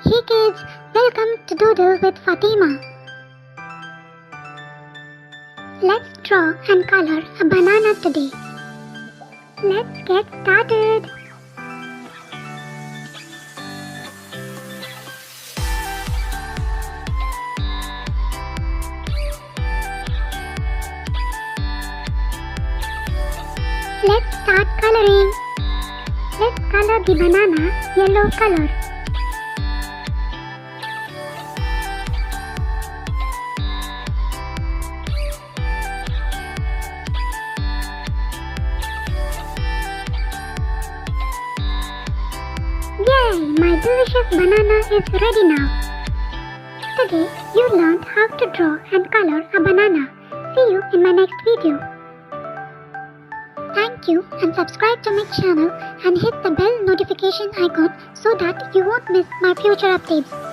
Hey kids, welcome to Doodle with Fatima. Let's draw and color a banana today. Let's get started. Let's start coloring. Let's color the banana yellow color. Yay! My delicious banana is ready now. Today you learned how to draw and color a banana. See you in my next video. Thank you and subscribe to my channel and hit the bell notification icon so that you won't miss my future updates.